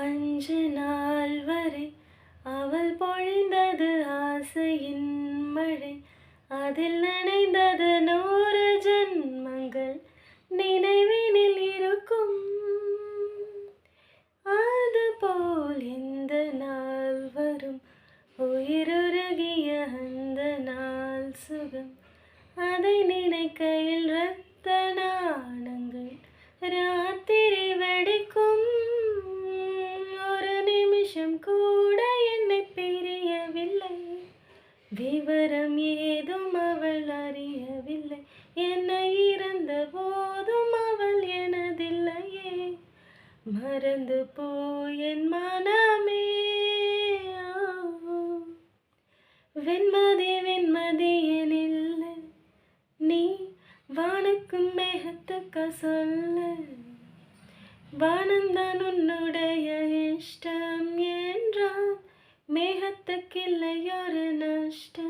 அஞ்சு நாள் வரை அவள் பொழிந்தது ஆசையின் மழை. அதில் நனைந்தது 100 ஜன்மங்கள் நினைவினில் இருக்கும். அதுபோல் இந்த நாள் வரும், உயிருருகிய அந்த நாள் சுகம். அதை நினைக்கையில் இரத்த நாணங்கள் ராத்திரி வெடிக்கும். ஒரு நிமிஷம் கூட என்னை பிரியவில்லை, விவரம் ஏதும் அவள் அறியவில்லை. என்னை இறந்த போதும் அவள் எனதில்லையே, மறந்து போய் என் மனமே. வெண்மதி வெண்மதி எனில்லை, நீ வானுக்கும் மேகத்துக்க சொல்ல. வானந்தான் உன்னுடைய இஷ்டம் என்றால் மேகத்துக்கில்லை ஒரு நஷ்டம்.